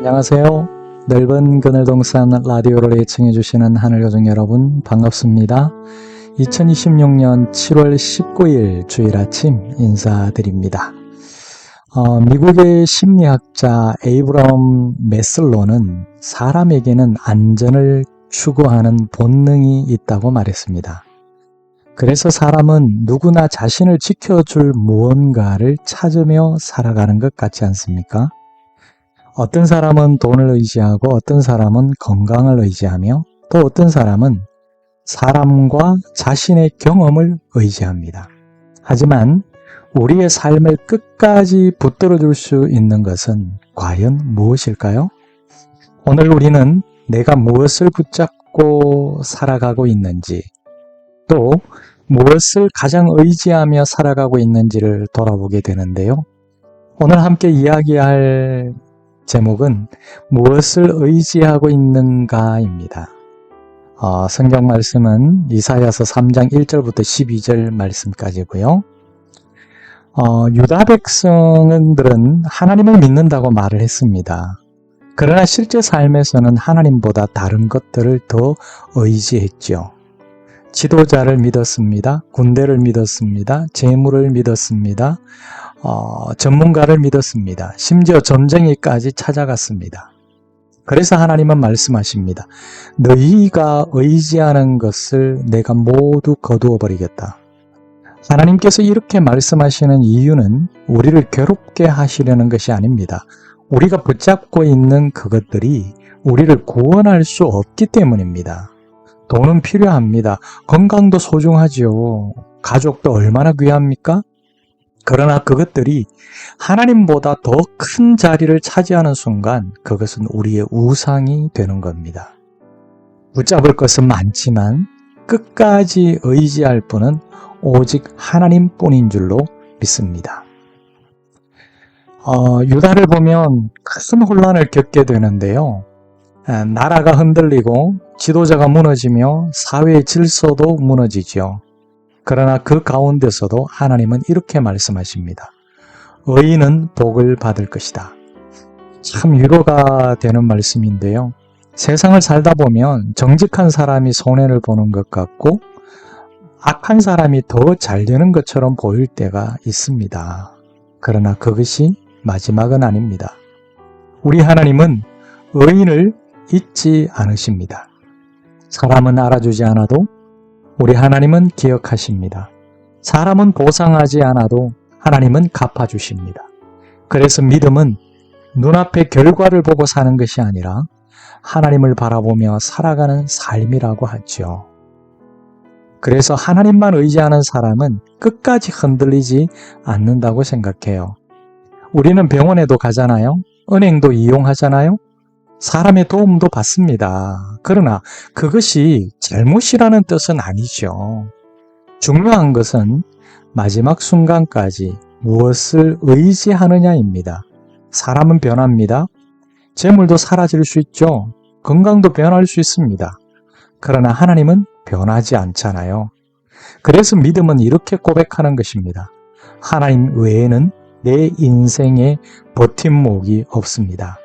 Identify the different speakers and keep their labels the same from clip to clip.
Speaker 1: 안녕하세요. 넓은 그늘동산 라디오를 애청해 주시는 하늘가족 여러분 반갑습니다. 2026년 7월 19일 주일 아침 인사드립니다. 미국의 심리학자 에이브럼 매슬로는 사람에게는 안전을 추구하는 본능이 있다고 말했습니다. 그래서 사람은 누구나 자신을 지켜줄 무언가를 찾으며 살아가는 것 같지 않습니까? 어떤 사람은 돈을 의지하고 어떤 사람은 건강을 의지하며 또 어떤 사람은 사람과 자신의 경험을 의지합니다. 하지만 우리의 삶을 끝까지 붙들어줄 수 있는 것은 과연 무엇일까요? 오늘 우리는 내가 무엇을 붙잡고 살아가고 있는지 또 무엇을 가장 의지하며 살아가고 있는지를 돌아보게 되는데요. 오늘 함께 이야기할 제목은 무엇을 의지하고 있는가입니다. 성경 말씀은 이사야서 3장 1절부터 12절 말씀까지고요. 유다 백성들은 하나님을 믿는다고 말을 했습니다. 그러나 실제 삶에서는 하나님보다 다른 것들을 더 의지했죠. 지도자를 믿었습니다. 군대를 믿었습니다. 재물을 믿었습니다. 전문가를 믿었습니다. 심지어 전쟁에까지 찾아갔습니다. 그래서 하나님은 말씀하십니다. 너희가 의지하는 것을 내가 모두 거두어 버리겠다. 하나님께서 이렇게 말씀하시는 이유는 우리를 괴롭게 하시려는 것이 아닙니다. 우리가 붙잡고 있는 그것들이 우리를 구원할 수 없기 때문입니다. 돈은 필요합니다. 건강도 소중하지요. 가족도 얼마나 귀합니까? 그러나 그것들이 하나님보다 더 큰 자리를 차지하는 순간 그것은 우리의 우상이 되는 겁니다. 붙잡을 것은 많지만 끝까지 의지할 분은 오직 하나님뿐인 줄로 믿습니다. 유다를 보면 큰 혼란을 겪게 되는데요. 나라가 흔들리고 지도자가 무너지며 사회의 질서도 무너지죠. 그러나 그 가운데서도 하나님은 이렇게 말씀하십니다. 의인은 복을 받을 것이다. 참 위로가 되는 말씀인데요. 세상을 살다 보면 정직한 사람이 손해를 보는 것 같고 악한 사람이 더 잘 되는 것처럼 보일 때가 있습니다. 그러나 그것이 마지막은 아닙니다. 우리 하나님은 의인을 잊지 않으십니다. 사람은 알아주지 않아도 우리 하나님은 기억하십니다. 사람은 보상하지 않아도 하나님은 갚아주십니다. 그래서 믿음은 눈앞의 결과를 보고 사는 것이 아니라 하나님을 바라보며 살아가는 삶이라고 하죠. 그래서 하나님만 의지하는 사람은 끝까지 흔들리지 않는다고 생각해요. 우리는 병원에도 가잖아요. 은행도 이용하잖아요. 사람의 도움도 받습니다. 그러나 그것이 잘못이라는 뜻은 아니죠. 중요한 것은 마지막 순간까지 무엇을 의지하느냐입니다. 사람은 변합니다. 재물도 사라질 수 있죠. 건강도 변할 수 있습니다. 그러나 하나님은 변하지 않잖아요. 그래서 믿음은 이렇게 고백하는 것입니다. 하나님 외에는 내 인생에 버팀목이 없습니다.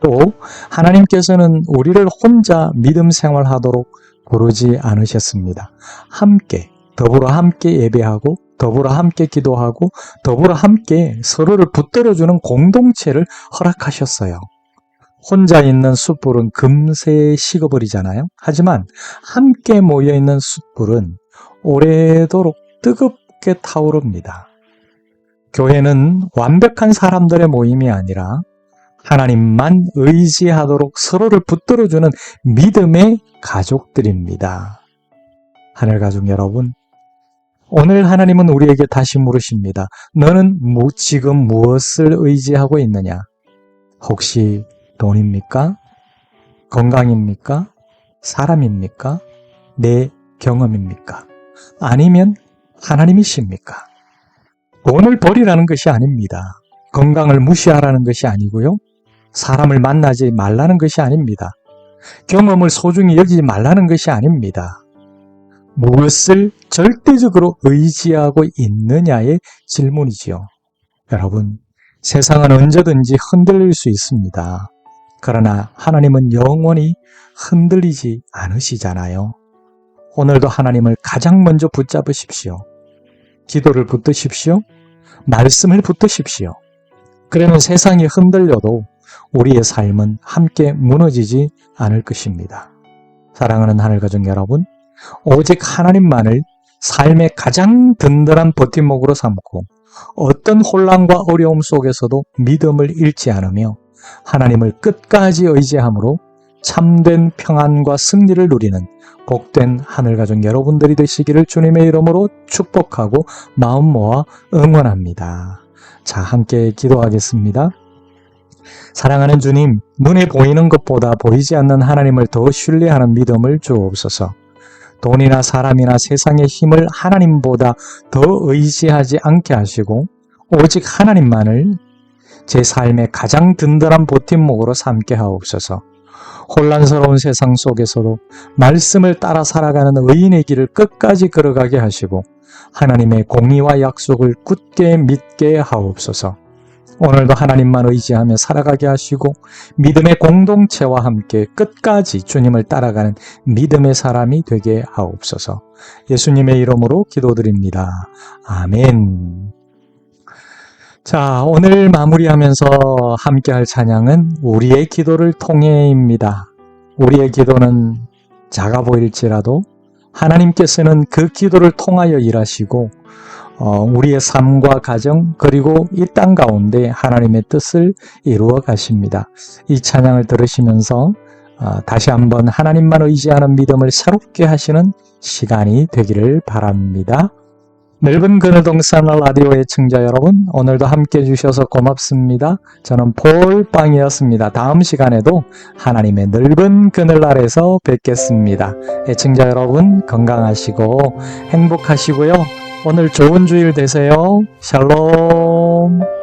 Speaker 1: 또 하나님께서는 우리를 혼자 믿음 생활하도록 부르지 않으셨습니다. 함께, 더불어 함께 예배하고 더불어 함께 기도하고 더불어 함께 서로를 붙들어주는 공동체를 허락하셨어요. 혼자 있는 숯불은 금세 식어버리잖아요. 하지만 함께 모여있는 숯불은 오래도록 뜨겁게 타오릅니다. 교회는 완벽한 사람들의 모임이 아니라 하나님만 의지하도록 서로를 붙들어주는 믿음의 가족들입니다. 하늘가족 여러분, 오늘 하나님은 우리에게 다시 물으십니다. 너는 지금 무엇을 의지하고 있느냐? 혹시 돈입니까? 건강입니까? 사람입니까? 내 경험입니까? 아니면 하나님이십니까? 돈을 버리라는 것이 아닙니다. 건강을 무시하라는 것이 아니고요. 사람을 만나지 말라는 것이 아닙니다. 경험을 소중히 여기지 말라는 것이 아닙니다. 무엇을 절대적으로 의지하고 있느냐의 질문이지요. 여러분, 세상은 언제든지 흔들릴 수 있습니다. 그러나 하나님은 영원히 흔들리지 않으시잖아요. 오늘도 하나님을 가장 먼저 붙잡으십시오. 기도를 붙드십시오. 말씀을 붙드십시오. 그러면 세상이 흔들려도 우리의 삶은 함께 무너지지 않을 것입니다. 사랑하는 하늘가족 여러분, 오직 하나님만을 삶의 가장 든든한 버팀목으로 삼고 어떤 혼란과 어려움 속에서도 믿음을 잃지 않으며 하나님을 끝까지 의지함으로 참된 평안과 승리를 누리는 복된 하늘가족 여러분들이 되시기를 주님의 이름으로 축복하고 마음 모아 응원합니다. 자, 함께 기도하겠습니다. 사랑하는 주님, 눈에 보이는 것보다 보이지 않는 하나님을 더 신뢰하는 믿음을 주옵소서. 돈이나 사람이나 세상의 힘을 하나님보다 더 의지하지 않게 하시고 오직 하나님만을 제 삶의 가장 든든한 버팀목으로 삼게 하옵소서. 혼란스러운 세상 속에서도 말씀을 따라 살아가는 의인의 길을 끝까지 걸어가게 하시고 하나님의 공의와 약속을 굳게 믿게 하옵소서. 오늘도 하나님만 의지하며 살아가게 하시고 믿음의 공동체와 함께 끝까지 주님을 따라가는 믿음의 사람이 되게 하옵소서. 예수님의 이름으로 기도드립니다. 아멘. 자, 오늘 마무리하면서 함께할 찬양은 우리의 기도를 통해입니다. 우리의 기도는 작아 보일지라도 하나님께서는 그 기도를 통하여 일하시고 우리의 삶과 가정 그리고 이 땅 가운데 하나님의 뜻을 이루어 가십니다. 이 찬양을 들으시면서 다시 한번 하나님만 의지하는 믿음을 새롭게 하시는 시간이 되기를 바랍니다. 넓은 그늘동산 라디오의 청자 여러분, 오늘도 함께해 주셔서 고맙습니다. 저는 폴빵이었습니다. 다음 시간에도 하나님의 넓은 그늘 아래서 뵙겠습니다. 애청자 여러분 건강하시고 행복하시고요. 오늘 좋은 주일 되세요. 샬롬.